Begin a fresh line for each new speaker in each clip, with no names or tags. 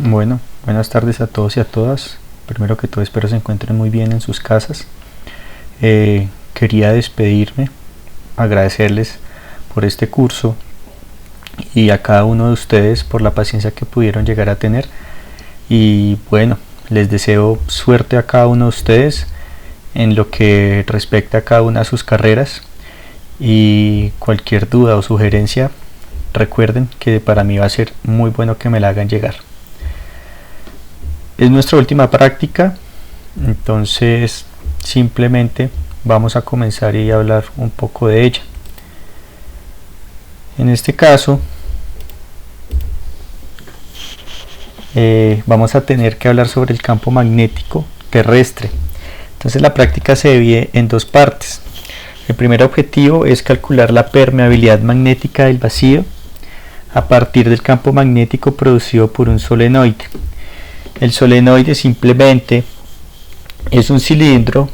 Bueno, buenas tardes a todos y a todas. Primero que todo espero se encuentren muy bien en sus casas. Quería despedirme, agradecerles por este curso y a cada uno de ustedes por la paciencia que pudieron llegar a tener. Y bueno, les deseo suerte a cada uno de ustedes en lo que respecta a cada una de sus carreras. Y cualquier duda o sugerencia, recuerden que para mí va a ser muy bueno que me la hagan llegar. Es nuestra última práctica, entonces simplemente vamos a comenzar y hablar un poco de ella. En este caso vamos a tener que hablar sobre el campo magnético terrestre. Entonces la práctica se divide en dos partes. El primer objetivo es calcular la permeabilidad magnética del vacío a partir del campo magnético producido por un solenoide. El solenoide simplemente es un cilindro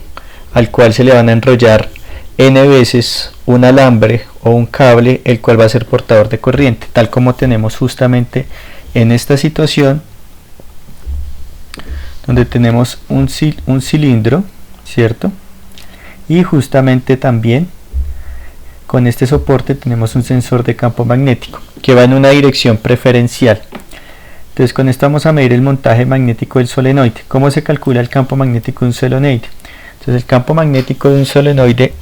al cual se le van a enrollar n veces un alambre o un cable, el cual va a ser portador de corriente, tal como tenemos justamente en esta situación, donde tenemos un cilindro, ¿cierto? Y justamente también con este soporte tenemos un sensor de campo magnético que va en una dirección preferencial. Entonces con esto vamos a medir el montaje magnético del solenoide. ¿Cómo se calcula el campo magnético de un solenoide? Entonces el campo magnético de un solenoide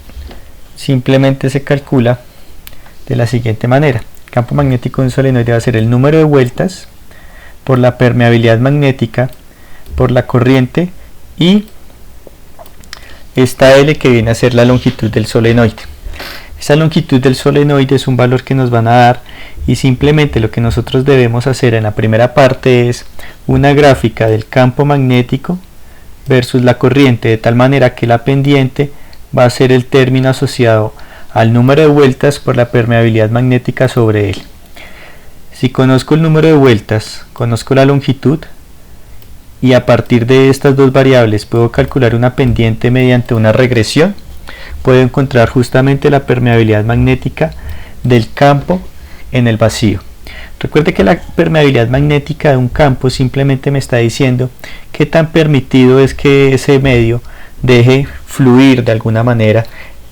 simplemente se calcula de la siguiente manera. El campo magnético de un solenoide va a ser el número de vueltas por la permeabilidad magnética, por la corriente y esta L, que viene a ser la longitud del solenoide. Esa longitud del solenoide es un valor que nos van a dar, y simplemente lo que nosotros debemos hacer en la primera parte es una gráfica del campo magnético versus la corriente, de tal manera que la pendiente va a ser el término asociado al número de vueltas por la permeabilidad magnética sobre él. Si conozco el número de vueltas, conozco la longitud, y a partir de estas dos variables puedo calcular una pendiente mediante una regresión, puedo encontrar justamente la permeabilidad magnética del campo en el vacío. Recuerde que la permeabilidad magnética de un campo simplemente me está diciendo qué tan permitido es que ese medio deje fluir de alguna manera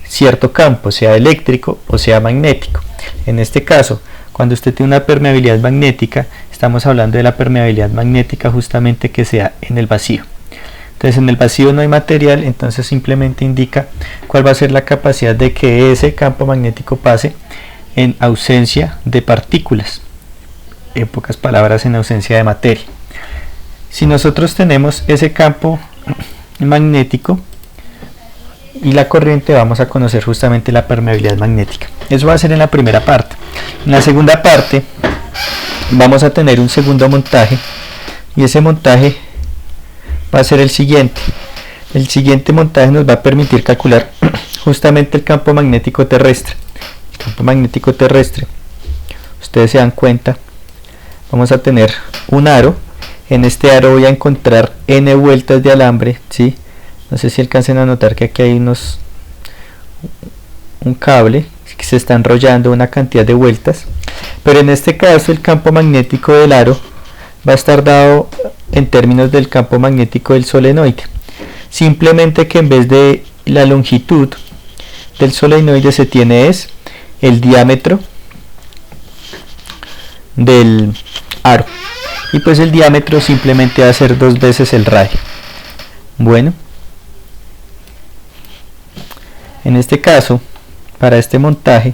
cierto campo, sea eléctrico o sea magnético. En este caso, cuando usted tiene una permeabilidad magnética, estamos hablando de la permeabilidad magnética justamente que sea en el vacío. Entonces en el vacío no hay material, entonces simplemente indica cuál va a ser la capacidad de que ese campo magnético pase en ausencia de partículas, en pocas palabras, en ausencia de materia. Si nosotros tenemos ese campo magnético y la corriente, vamos a conocer justamente la permeabilidad magnética. Eso va a ser en la primera parte. En la segunda parte vamos a tener un segundo montaje, y ese montaje va a ser el siguiente. El siguiente montaje nos va a permitir calcular justamente el campo magnético terrestre. El campo magnético terrestre, ustedes se dan cuenta, vamos a tener un aro. En este aro voy a encontrar n vueltas de alambre, ¿sí? No sé si alcancen a notar que aquí hay un cable que se está enrollando una cantidad de vueltas, pero en este caso el campo magnético del aro va a estar dado en términos del campo magnético del solenoide. Simplemente que en vez de la longitud del solenoide se tiene es el diámetro del aro, y pues el diámetro simplemente va a ser 2 veces el radio. Bueno, en este caso, para este montaje,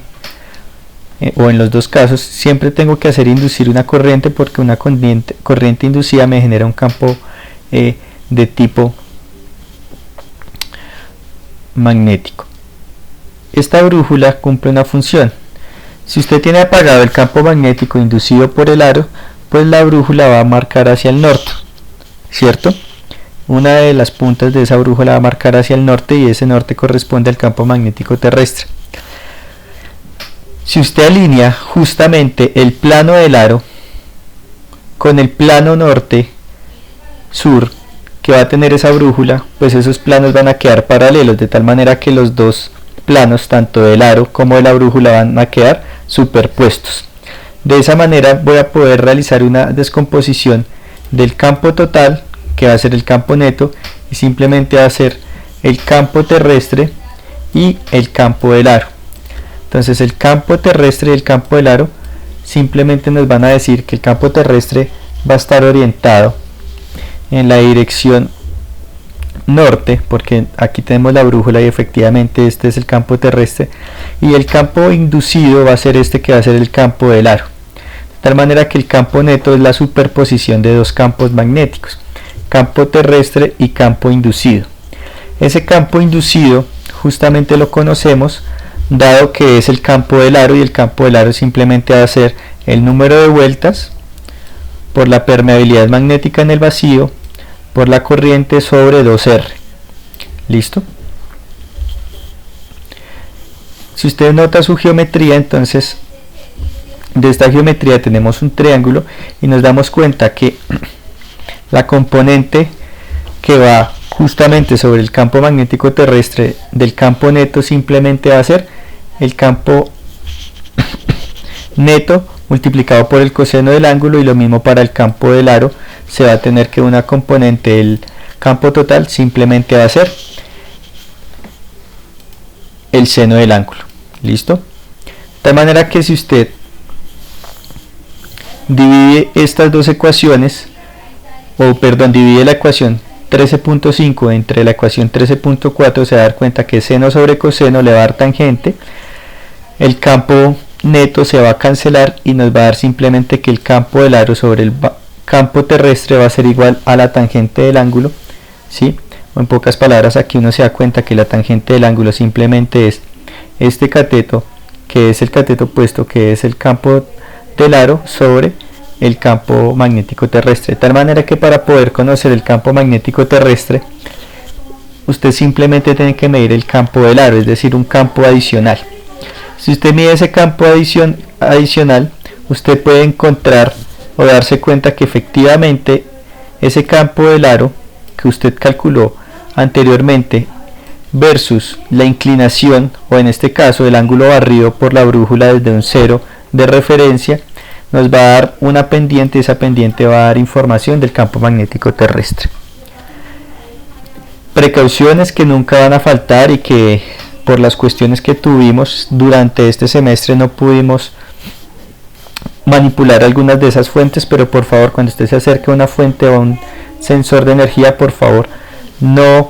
o en los dos casos, siempre tengo que hacer inducir una corriente, porque una corriente inducida me genera un campo de tipo magnético. Esta brújula cumple una función. Si usted tiene apagado el campo magnético inducido por el aro, pues la brújula va a marcar hacia el norte, ¿cierto? Una de las puntas de esa brújula va a marcar hacia el norte, y ese norte corresponde al campo magnético terrestre. Si usted alinea justamente el plano del aro con el plano norte-sur que va a tener esa brújula, pues esos planos van a quedar paralelos, de tal manera que los dos planos, tanto del aro como de la brújula, van a quedar superpuestos. De esa manera voy a poder realizar una descomposición del campo total, que va a ser el campo neto, y simplemente va a ser el campo terrestre y el campo del aro. Entonces el campo terrestre y el campo del aro simplemente nos van a decir que el campo terrestre va a estar orientado en la dirección norte, porque aquí tenemos la brújula y efectivamente este es el campo terrestre, y el campo inducido va a ser este, que va a ser el campo del aro, de tal manera que el campo neto es la superposición de dos campos magnéticos, campo terrestre y campo inducido. Ese campo inducido justamente lo conocemos dado que es el campo del aro, y el campo del aro simplemente va a ser el número de vueltas por la permeabilidad magnética en el vacío por la corriente sobre 2R. ¿Listo? Si usted nota su geometría, entonces de esta geometría tenemos un triángulo y nos damos cuenta que la componente que va justamente sobre el campo magnético terrestre del campo neto simplemente va a ser el campo neto multiplicado por el coseno del ángulo, y lo mismo para el campo del aro, se va a tener que una componente del campo total simplemente va a ser el seno del ángulo. ¿Listo? De tal manera que si usted divide estas dos ecuaciones, divide la ecuación 13.5 entre la ecuación 13.4, se va a dar cuenta que seno sobre coseno le va a dar tangente, el campo neto se va a cancelar y nos va a dar simplemente que el campo del aro sobre el campo terrestre va a ser igual a la tangente del ángulo, ¿sí? O en pocas palabras, aquí uno se da cuenta que la tangente del ángulo simplemente es este cateto, que es el cateto opuesto, que es el campo del aro sobre el campo magnético terrestre, de tal manera que para poder conocer el campo magnético terrestre usted simplemente tiene que medir el campo del aro, es decir, un campo adicional. Si usted mide ese campo adicional, usted puede encontrar o darse cuenta que efectivamente ese campo del aro que usted calculó anteriormente versus la inclinación, o en este caso el ángulo barrido por la brújula desde un cero de referencia, nos va a dar una pendiente, y esa pendiente va a dar información del campo magnético terrestre. Precauciones que nunca van a faltar y que por las cuestiones que tuvimos durante este semestre no pudimos manipular algunas de esas fuentes, pero por favor, cuando usted se acerque a una fuente o a un sensor de energía, por favor no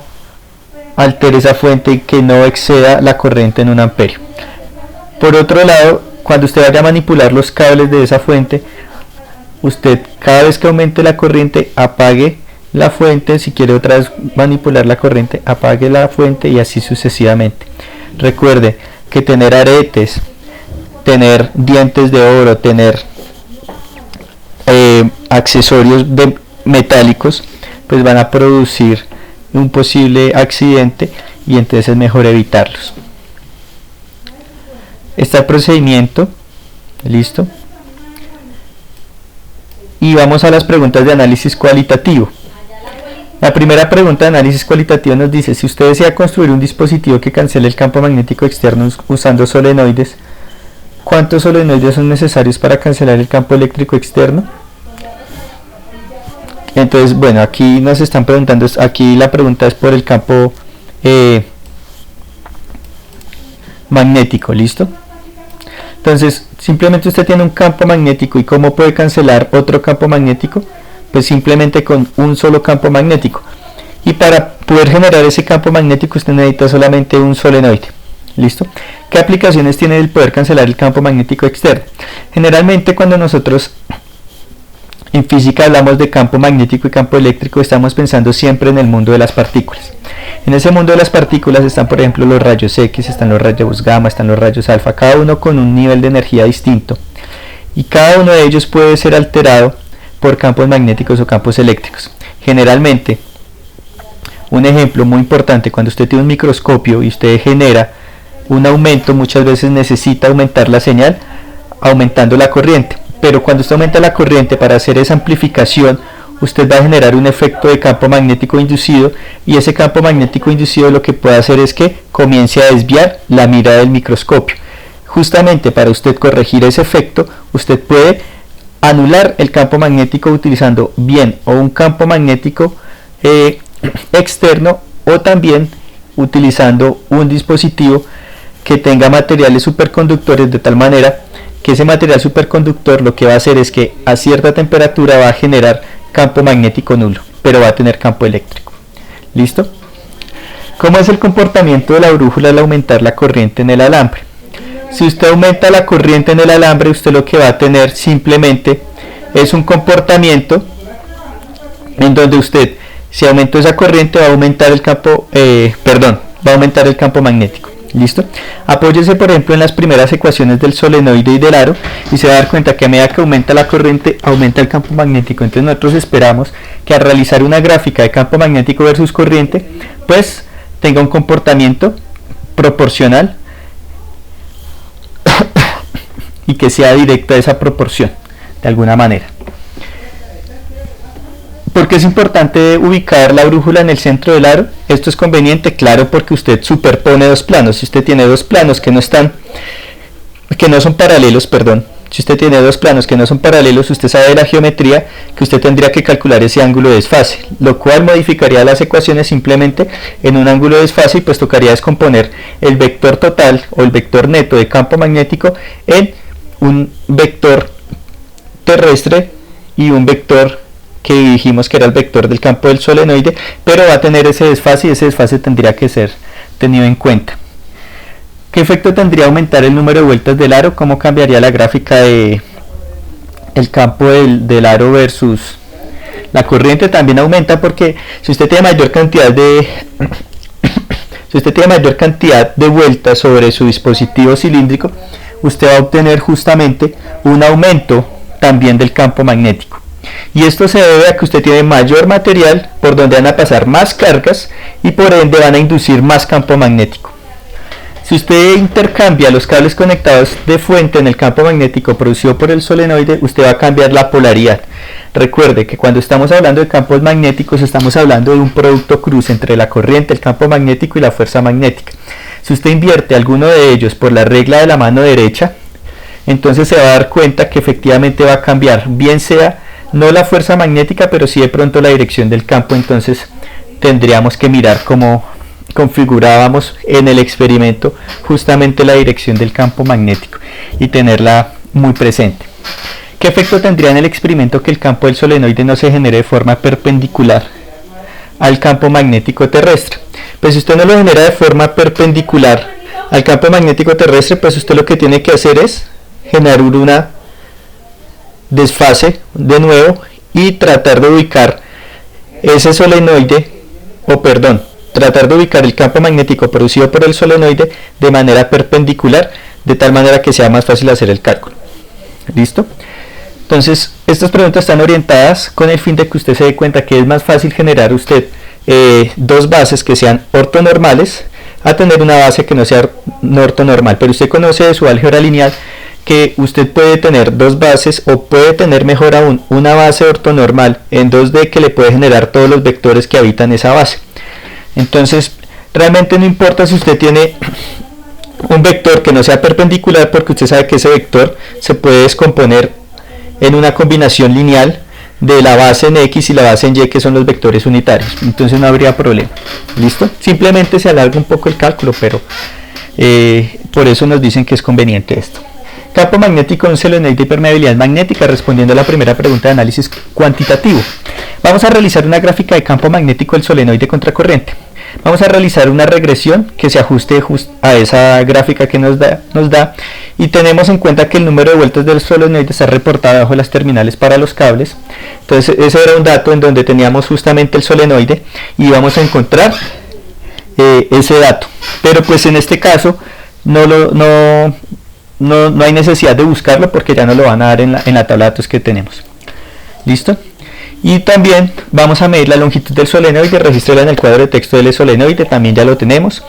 altere esa fuente y que no exceda la corriente en 1 amperio. Por otro lado, cuando usted vaya a manipular los cables de esa fuente, usted cada vez que aumente la corriente apague la fuente. Si quiere otra vez manipular la corriente, apague la fuente, y así sucesivamente. Recuerde que tener aretes, tener dientes de oro, tener accesorios metálicos, pues van a producir un posible accidente, y entonces es mejor evitarlos. Está el procedimiento, listo, y vamos a las preguntas de análisis cualitativo. La primera pregunta de análisis cualitativo nos dice: si usted desea construir un dispositivo que cancele el campo magnético externo usando solenoides, ¿cuántos solenoides son necesarios para cancelar el campo eléctrico externo? Entonces, bueno, aquí nos están preguntando, aquí la pregunta es por el campo magnético, ¿listo? Entonces, simplemente usted tiene un campo magnético, ¿y cómo puede cancelar otro campo magnético? Pues simplemente con un solo campo magnético. Y para poder generar ese campo magnético usted necesita solamente un solenoide. ¿Listo? ¿Qué aplicaciones tiene el poder cancelar el campo magnético externo? Generalmente cuando nosotros en física hablamos de campo magnético y campo eléctrico, estamos pensando siempre en el mundo de las partículas. En ese mundo de las partículas están, por ejemplo, los rayos X, están los rayos gamma, están los rayos alfa, cada uno con un nivel de energía distinto. Y cada uno de ellos puede ser alterado por campos magnéticos o campos eléctricos. Generalmente, un ejemplo muy importante, cuando usted tiene un microscopio y usted genera un aumento, muchas veces necesita aumentar la señal aumentando la corriente. Pero cuando usted aumenta la corriente para hacer esa amplificación, usted va a generar un efecto de campo magnético inducido, y ese campo magnético inducido lo que puede hacer es que comience a desviar la mirada del microscopio. Justamente para usted corregir ese efecto, usted puede anular el campo magnético utilizando bien o un campo magnético externo o también utilizando un dispositivo que tenga materiales superconductores, de tal manera que ese material superconductor lo que va a hacer es que a cierta temperatura va a generar campo magnético nulo, pero va a tener campo eléctrico. ¿Listo? ¿Cómo es el comportamiento de la brújula al aumentar la corriente en el alambre? Si usted aumenta la corriente en el alambre, usted lo que va a tener simplemente es un comportamiento en donde usted, si aumentó esa corriente, va a aumentar el campo, va a aumentar el campo magnético. ¿Listo? Apóyese por ejemplo en las primeras ecuaciones del solenoide y del aro y se va a dar cuenta que a medida que aumenta la corriente, aumenta el campo magnético. Entonces nosotros esperamos que al realizar una gráfica de campo magnético versus corriente, pues tenga un comportamiento proporcional y que sea directa esa proporción de alguna manera. ¿Por qué es importante ubicar la brújula en el centro del aro? Esto es conveniente, claro, porque usted superpone dos planos. Si usted tiene dos planos que no son paralelos, si usted tiene dos planos que no son paralelos, usted sabe de la geometría que usted tendría que calcular ese ángulo de desfase, lo cual modificaría las ecuaciones simplemente en un ángulo de desfase y pues tocaría descomponer el vector total o el vector neto de campo magnético en un vector terrestre y un vector que dijimos que era el vector del campo del solenoide, pero va a tener ese desfase y ese desfase tendría que ser tenido en cuenta. ¿Qué efecto tendría aumentar el número de vueltas del aro? ¿Cómo cambiaría la gráfica de el campo del aro versus la corriente? También aumenta porque si usted tiene mayor cantidad de vueltas sobre su dispositivo cilíndrico, usted va a obtener justamente un aumento también del campo magnético. Y esto se debe a que usted tiene mayor material por donde van a pasar más cargas y por ende van a inducir más campo magnético. Si usted intercambia los cables conectados de fuente en el campo magnético producido por el solenoide, usted va a cambiar la polaridad. Recuerde que cuando estamos hablando de campos magnéticos estamos hablando de un producto cruce entre la corriente, el campo magnético y la fuerza magnética. Si usted invierte alguno de ellos por la regla de la mano derecha, entonces se va a dar cuenta que efectivamente va a cambiar, bien sea no la fuerza magnética, pero sí de pronto la dirección del campo. Entonces tendríamos que mirar cómo configurábamos en el experimento justamente la dirección del campo magnético y tenerla muy presente. ¿Qué efecto tendría en el experimento que el campo del solenoide no se genere de forma perpendicular al campo magnético terrestre? Pues si usted no lo genera de forma perpendicular al campo magnético terrestre, pues usted lo que tiene que hacer es generar una desfase de nuevo y tratar de ubicar ese solenoide, tratar de ubicar el campo magnético producido por el solenoide de manera perpendicular, de tal manera que sea más fácil hacer el cálculo. ¿Listo? Entonces, estas preguntas están orientadas con el fin de que usted se dé cuenta que es más fácil generar usted dos bases que sean ortonormales a tener una base que no sea no ortonormal. Pero usted conoce de su álgebra lineal que usted puede tener dos bases o puede tener mejor aún una base ortonormal en 2D que le puede generar todos los vectores que habitan esa base. Entonces realmente no importa si usted tiene un vector que no sea perpendicular, porque usted sabe que ese vector se puede descomponer en una combinación lineal de la base en X y la base en Y, que son los vectores unitarios. Entonces no habría problema. ¿Listo? Simplemente se alarga un poco el cálculo, pero por eso nos dicen que es conveniente esto. Campo magnético en un solenoide y permeabilidad magnética. Respondiendo a la primera pregunta de análisis cuantitativo, vamos a realizar una gráfica de campo magnético del solenoide contracorriente. Vamos a realizar una regresión que se ajuste a esa gráfica que nos da y tenemos en cuenta que el número de vueltas del solenoide está reportado bajo las terminales para los cables. Entonces ese era un dato en donde teníamos justamente el solenoide y vamos a encontrar ese dato, pero pues en este caso no hay necesidad de buscarlo porque ya nos lo van a dar en la tabla de datos que tenemos. ¿Listo? Y también vamos a medir la longitud del solenoide, regístrela en el cuadro de texto del solenoide, también ya lo tenemos.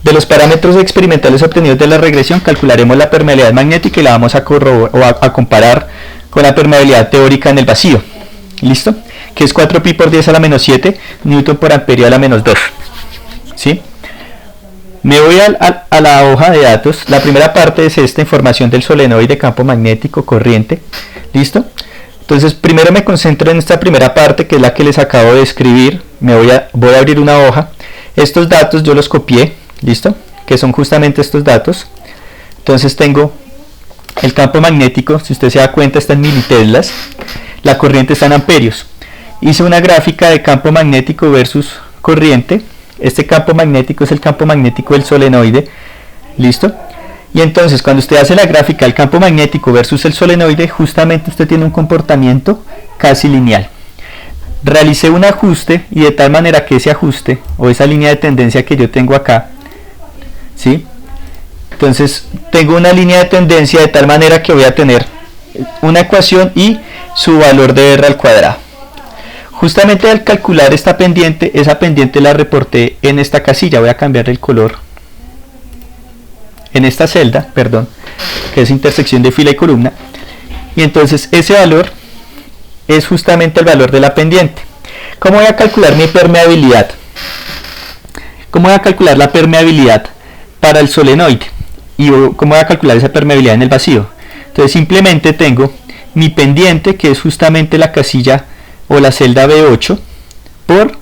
De los parámetros experimentales obtenidos de la regresión, calcularemos la permeabilidad magnética y la vamos a comparar con la permeabilidad teórica en el vacío. ¿Listo? Que es 4pi por 10 a la menos 7 newton por amperio a la menos 2. ¿Sí? Me voy a la hoja de datos. La primera parte es esta información del solenoide, campo magnético, corriente. ¿Listo? Entonces primero me concentro en esta primera parte, que es la que les acabo de escribir. Voy a abrir una hoja. Estos datos yo los copié, ¿listo? Que son justamente estos datos. Entonces tengo el campo magnético, si usted se da cuenta está en militeslas, la corriente está en amperios. Hice una gráfica de campo magnético versus corriente. Este campo magnético es el campo magnético del solenoide, ¿listo? Y entonces cuando usted hace la gráfica del campo magnético versus el solenoide, justamente usted tiene un comportamiento casi lineal. Realicé un ajuste y de tal manera que ese ajuste o esa línea de tendencia que yo tengo acá, ¿sí? Entonces tengo una línea de tendencia de tal manera que voy a tener una ecuación y su valor de R al cuadrado. Justamente al calcular esta pendiente, esa pendiente la reporté en esta casilla. Voy a cambiar el color. En esta celda, perdón, que es intersección de fila y columna. Y entonces ese valor es justamente el valor de la pendiente. ¿Cómo voy a calcular mi permeabilidad? ¿Cómo voy a calcular la permeabilidad para el solenoide? ¿Y cómo voy a calcular esa permeabilidad en el vacío? Entonces simplemente tengo mi pendiente, que es justamente la casilla o la celda B8, por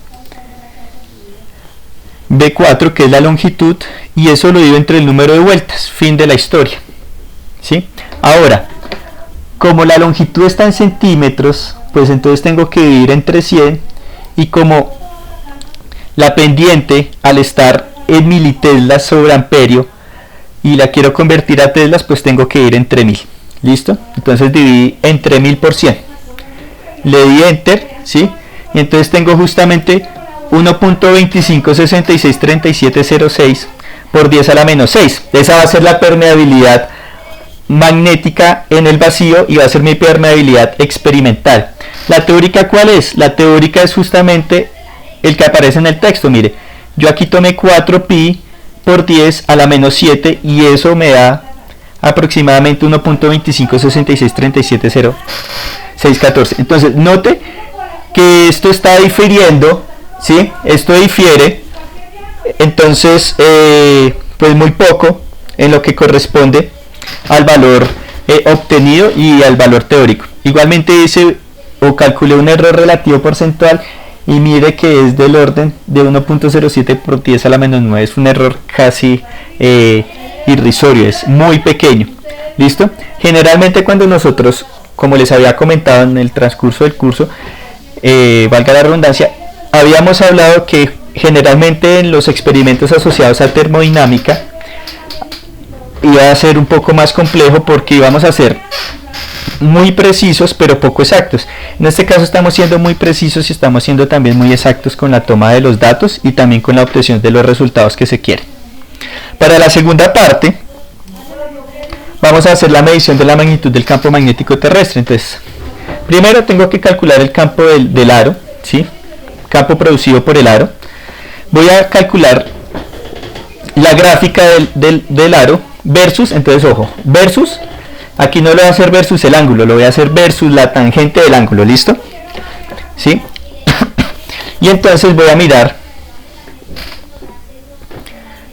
B4, que es la longitud, y eso lo divido entre el número de vueltas. Fin de la historia, ¿sí? Ahora, como la longitud está en centímetros, pues entonces tengo que dividir entre 100, y como la pendiente al estar en militeslas sobre amperio y la quiero convertir a teslas, pues tengo que ir entre 1000. ¿Listo? Entonces dividí entre 1000 por 100. Le di enter, ¿sí? Y entonces tengo justamente 1.25663706 por 10 a la menos 6. Esa va a ser la permeabilidad magnética en el vacío y va a ser mi permeabilidad experimental. ¿La teórica cuál es? La teórica es justamente el que aparece en el texto. Mire, yo aquí tomé 4pi por 10 a la menos 7 y eso me da aproximadamente 1.2566370614. Entonces note que esto está difiriendo, ¿sí? Esto difiere, entonces pues muy poco en lo que corresponde al valor obtenido y al valor teórico. Igualmente hice o calculé un error relativo porcentual y mire que es del orden de 1.07 por 10 a la menos 9. Es un error casi irrisorio, es muy pequeño. ¿Listo? Generalmente cuando nosotros, como les había comentado en el transcurso del curso, valga la redundancia, habíamos hablado que generalmente en los experimentos asociados a termodinámica iba a ser un poco más complejo porque íbamos a ser muy precisos pero poco exactos. En este caso estamos siendo muy precisos y estamos siendo también muy exactos con la toma de los datos y también con la obtención de los resultados que se quieren. Para la segunda parte vamos a hacer la medición de la magnitud del campo magnético terrestre. Entonces, primero tengo que calcular el campo del aro, ¿sí? Campo producido por el aro. Voy a calcular la gráfica del aro versus, entonces ojo, versus, aquí no lo voy a hacer versus el ángulo, lo voy a hacer versus la tangente del ángulo, ¿listo? ¿Sí? Y entonces voy a mirar.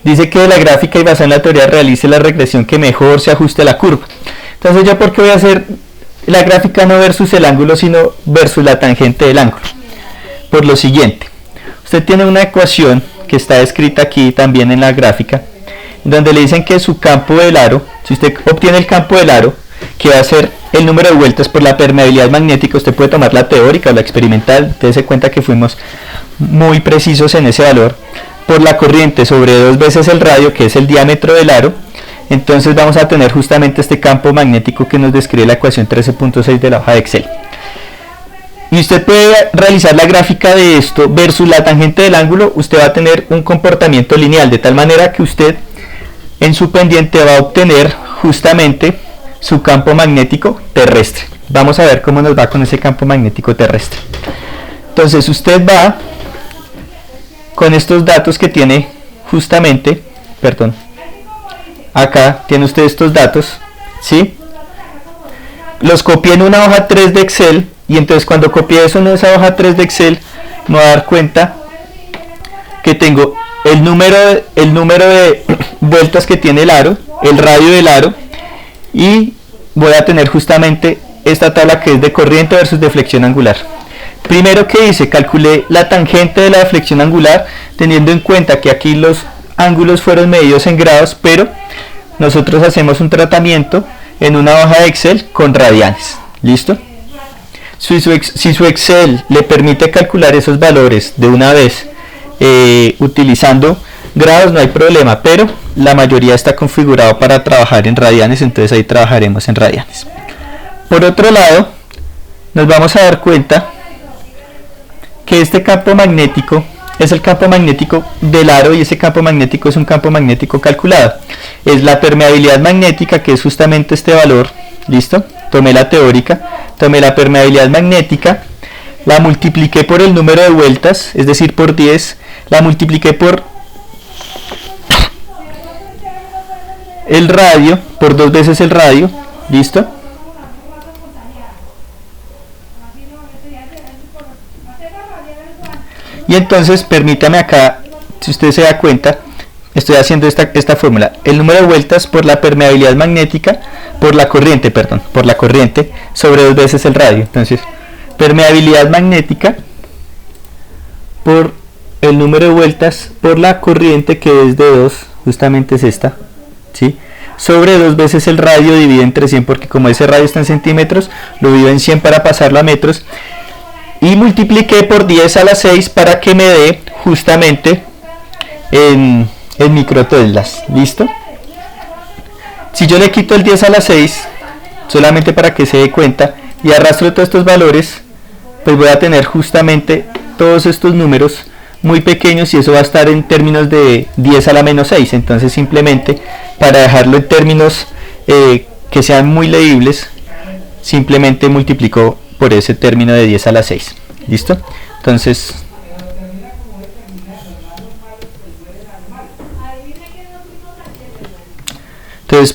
Dice que de la gráfica y basada en la teoría realice la regresión que mejor se ajuste a la curva. Entonces yo, ¿por qué voy a hacer la gráfica no versus el ángulo, sino versus la tangente del ángulo? Por lo siguiente, usted tiene una ecuación que está escrita aquí también en la gráfica, donde le dicen que su campo del aro, si usted obtiene el campo del aro, que va a ser el número de vueltas por la permeabilidad magnética, usted puede tomar la teórica o la experimental, dése cuenta que fuimos muy precisos en ese valor, por la corriente sobre 2 veces el radio, que es el diámetro del aro. Entonces vamos a tener justamente este campo magnético que nos describe la ecuación 13.6 de la hoja de Excel. Y usted puede realizar la gráfica de esto versus la tangente del ángulo. Usted va a tener un comportamiento lineal, de tal manera que usted en su pendiente va a obtener justamente su campo magnético terrestre. Vamos a ver cómo nos va con ese campo magnético terrestre. Entonces usted va con estos datos que tiene justamente, perdón, acá tiene usted estos datos, ¿sí? Los copié en una hoja 3 de Excel y entonces cuando copié eso en esa hoja 3 de Excel me voy a dar cuenta que tengo el número de vueltas que tiene el aro, el radio del aro, y voy a tener justamente esta tabla que es de corriente versus deflexión angular. Primero que hice, calculé la tangente de la deflexión angular, teniendo en cuenta que aquí los ángulos fueron medidos en grados, pero nosotros hacemos un tratamiento en una hoja de Excel con radianes. ¿Listo? Si su Excel le permite calcular esos valores de una vez utilizando grados, no hay problema, pero la mayoría está configurado para trabajar en radianes, entonces ahí trabajaremos en radianes. Por otro lado, nos vamos a dar cuenta que este campo magnético es el campo magnético del aro, y ese campo magnético es un campo magnético calculado. Es la permeabilidad magnética, que es justamente este valor. ¿Listo? Tomé la teórica, tomé la permeabilidad magnética, la multipliqué por el número de vueltas, es decir, por 10, la multipliqué por el radio, por 2 veces el radio. ¿Listo? Y entonces permítame acá, si usted se da cuenta, estoy haciendo esta fórmula: el número de vueltas por la permeabilidad magnética, por la corriente sobre 2 veces el radio. Entonces, permeabilidad magnética por el número de vueltas por la corriente, que es de 2, justamente es esta, ¿sí? Sobre 2 veces el radio dividido entre 100, porque como ese radio está en centímetros, lo divido en 100 para pasarlo a metros. Y multipliqué por 10 a la 6 para que me dé justamente en microteslas. ¿Listo? Si yo le quito el 10 a la 6, solamente para que se dé cuenta, y arrastro todos estos valores, pues voy a tener justamente todos estos números muy pequeños, y eso va a estar en términos de 10 a la menos 6. Entonces, simplemente para dejarlo en términos que sean muy leíbles, simplemente multiplico por ese término de 10 a la 6. ¿Listo? Entonces,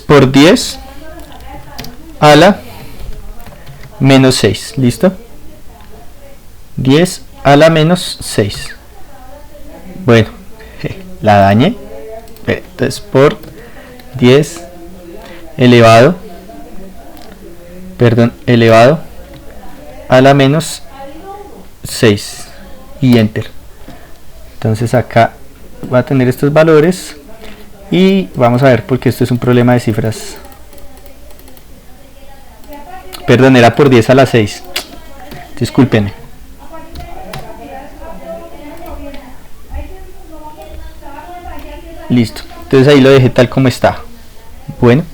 por 10 a la menos 6. ¿Listo? 10 a la menos 6. Bueno, la dañé. Entonces, por 10 elevado a la menos 6 y enter. Entonces acá va a tener estos valores, y vamos a ver, porque esto es un problema de cifras. Perdón, era por 10 a la 6. Discúlpenme. Listo. Entonces ahí lo dejé tal como está. Bueno,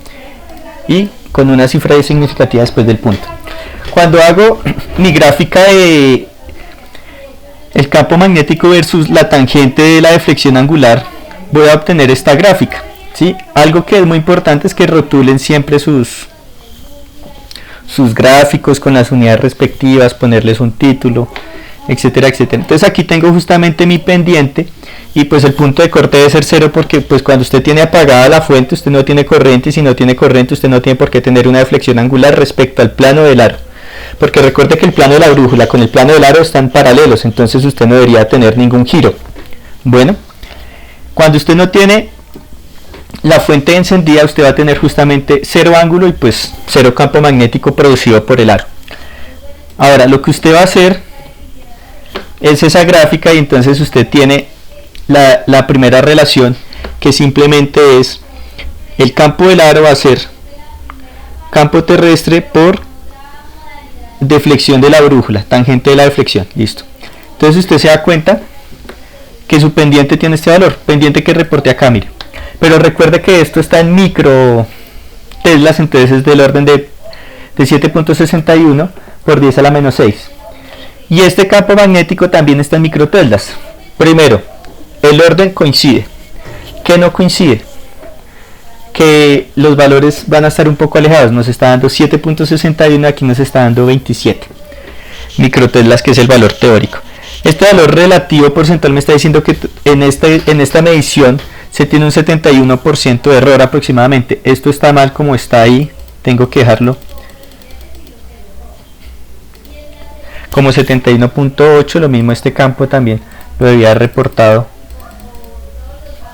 y con una cifra significativa después del punto. Cuando hago mi gráfica de el campo magnético versus la tangente de la deflexión angular, voy a obtener esta gráfica, ¿sí? Algo que es muy importante es que rotulen siempre sus gráficos con las unidades respectivas, ponerles un título, etcétera, etcétera. Entonces aquí tengo justamente mi pendiente, y pues el punto de corte debe ser 0, porque pues cuando usted tiene apagada la fuente, usted no tiene corriente, y si no tiene corriente, usted no tiene por qué tener una deflexión angular respecto al plano del aro. Porque recuerde que el plano de la brújula con el plano del aro están paralelos, entonces usted no debería tener ningún giro. Bueno, cuando usted no tiene la fuente encendida, usted va a tener justamente 0 ángulo y pues 0 campo magnético producido por el aro. Ahora, lo que usted va a hacer es esa gráfica, y entonces usted tiene la primera relación, que simplemente es el campo del aro va a ser campo terrestre por deflexión de la brújula, tangente de la deflexión. Listo. Entonces usted se da cuenta que su pendiente tiene este valor, pendiente que reporté acá, mire. Pero recuerde que esto está en micro teslas, entonces es del orden de 7.61 por 10 a la menos 6. Y este campo magnético también está en micro teslas. Primero, el orden coincide. ¿Qué no coincide? Que los valores van a estar un poco alejados. Nos está dando 7.61, aquí nos está dando 27 microteslas, que es el valor teórico. Este valor relativo porcentual me está diciendo que en esta medición se tiene un 71% de error aproximadamente. Esto está mal como está ahí, tengo que dejarlo como 71.8, lo mismo este campo también lo debía haber reportado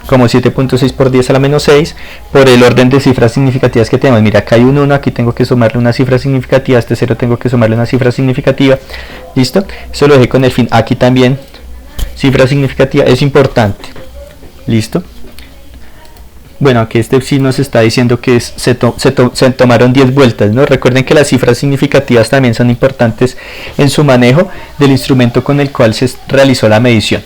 como 7.6 por 10 a la menos 6 por el orden de cifras significativas que tenemos. Mira, acá hay un 1, aquí tengo que sumarle una cifra significativa, este 0 tengo que sumarle una cifra significativa. ¿Listo? Eso lo dejé con el fin. Aquí también cifra significativa es importante. ¿Listo? Bueno, aquí este sí nos está diciendo que se tomaron 10 vueltas, ¿no? Recuerden que las cifras significativas también son importantes en su manejo del instrumento con el cual se realizó la medición.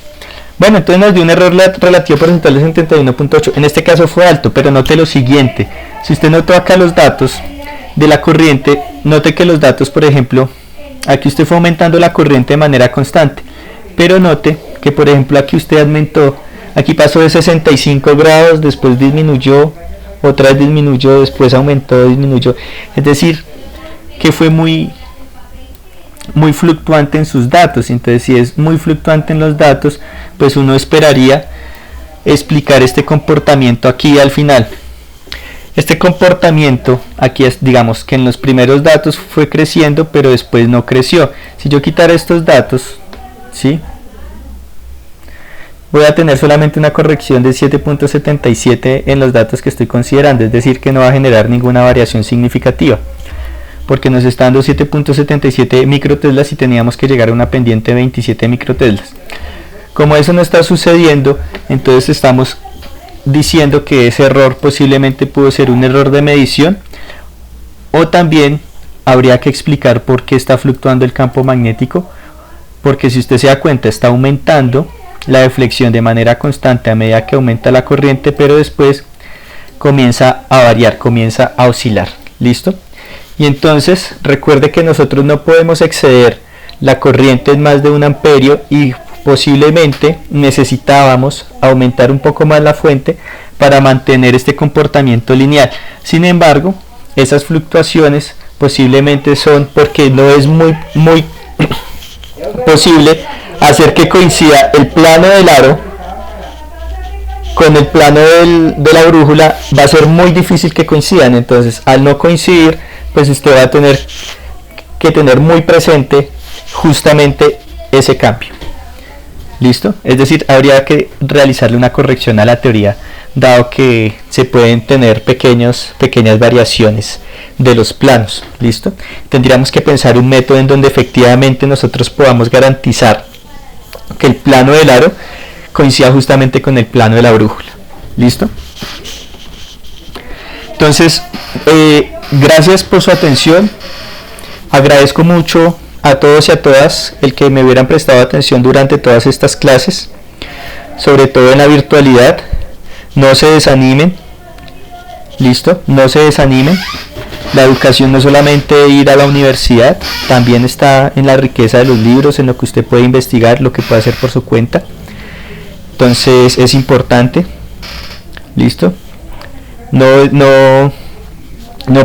Bueno, entonces nos dio un error relativo porcentual de 71.8. En este caso fue alto, pero note lo siguiente. Si usted notó acá los datos de la corriente, note que los datos, por ejemplo, aquí usted fue aumentando la corriente de manera constante. Pero note que, por ejemplo, aquí usted aumentó, aquí pasó de 65 grados, después disminuyó, otra vez disminuyó, después aumentó, disminuyó. Es decir, que fue muy fluctuante en sus datos. Entonces, si es muy fluctuante en los datos, pues uno esperaría explicar este comportamiento aquí al final. Este comportamiento aquí es, digamos que en los primeros datos fue creciendo, pero después no creció. Si yo quitara estos datos, ¿sí?, voy a tener solamente una corrección de 7.77 en los datos que estoy considerando, es decir, que no va a generar ninguna variación significativa, porque nos está dando 7.77 microteslas y teníamos que llegar a una pendiente de 27 microteslas. Como eso no está sucediendo, entonces estamos diciendo que ese error posiblemente pudo ser un error de medición, o también habría que explicar por qué está fluctuando el campo magnético, porque si usted se da cuenta está aumentando la deflexión de manera constante a medida que aumenta la corriente, pero después comienza a variar, comienza a oscilar. ¿Listo? Y entonces recuerde que nosotros no podemos exceder la corriente en más de 1 amperio y posiblemente necesitábamos aumentar un poco más la fuente para mantener este comportamiento lineal. Sin embargo, esas fluctuaciones posiblemente son porque no es muy posible hacer que coincida el plano del aro con el plano de la brújula. Va a ser muy difícil que coincidan. Entonces, al no coincidir, pues usted va a tener que tener muy presente justamente ese cambio. ¿Listo? Es decir, habría que realizarle una corrección a la teoría, dado que se pueden tener pequeñas variaciones de los planos. ¿Listo? Tendríamos que pensar un método en donde efectivamente nosotros podamos garantizar que el plano del aro coincida justamente con el plano de la brújula. ¿Listo? Entonces, gracias por su atención. Agradezco mucho a todos y a todas el que me hubieran prestado atención durante todas estas clases, sobre todo en la virtualidad. No se desanimen. ¿Listo? No se desanimen. La educación no es solamente ir a la universidad, también está en la riqueza de los libros, en lo que usted puede investigar, lo que puede hacer por su cuenta. Entonces es importante. ¿Listo? No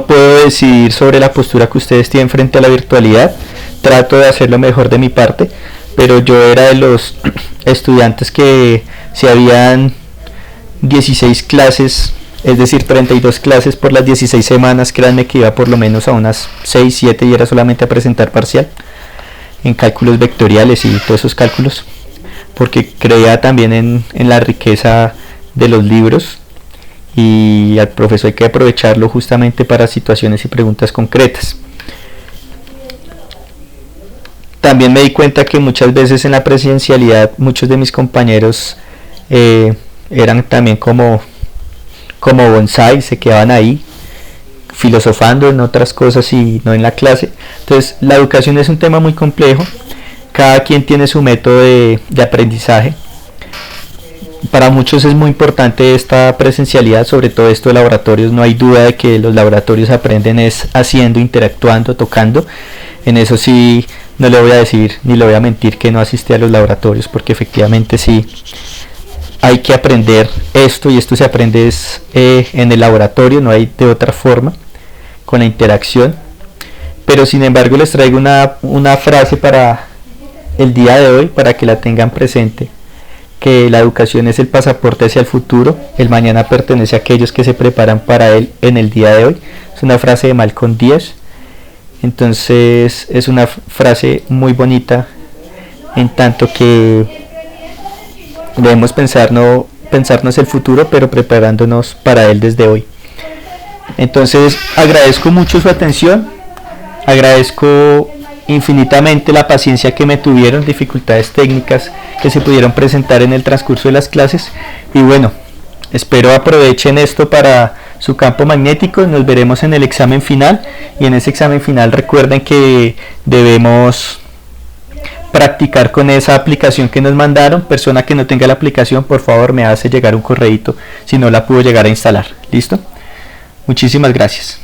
puedo decidir sobre la postura que ustedes tienen frente a la virtualidad. Trato de hacer lo mejor de mi parte, pero yo era de los estudiantes que si habían 16 clases, es decir, 32 clases por las 16 semanas, créanme que iba por lo menos a unas 6, 7 y era solamente a presentar parcial en cálculos vectoriales y todos esos cálculos, porque creía también en la riqueza de los libros, y al profesor hay que aprovecharlo justamente para situaciones y preguntas concretas. También me di cuenta que muchas veces en la presencialidad muchos de mis compañeros eran también como bonsai, se quedaban ahí filosofando en otras cosas y no en la clase. Entonces la educación es un tema muy complejo, cada quien tiene su método de aprendizaje. Para muchos es muy importante esta presencialidad, sobre todo esto de laboratorios. No hay duda de que los laboratorios aprenden es haciendo, interactuando, tocando. En eso sí no le voy a decir ni le voy a mentir que no asistí a los laboratorios, porque efectivamente sí hay que aprender esto, y esto se aprende en el laboratorio, no hay de otra forma, con la interacción. Pero sin embargo les traigo una frase para el día de hoy, para que la tengan presente, que la educación es el pasaporte hacia el futuro, el mañana pertenece a aquellos que se preparan para él en el día de hoy. Es una frase de Malcolm X. Entonces es una frase muy bonita, en tanto que debemos pensar no pensarnos el futuro, pero preparándonos para él desde hoy. Entonces agradezco mucho su atención, agradezco infinitamente la paciencia que me tuvieron, dificultades técnicas que se pudieron presentar en el transcurso de las clases, y bueno, espero aprovechen esto para su campo magnético. Nos veremos en el examen final, y en ese examen final recuerden que debemos practicar con esa aplicación que nos mandaron. Persona que no tenga la aplicación, por favor me hace llegar un correíto si no la pudo llegar a instalar. ¿Listo? Muchísimas gracias.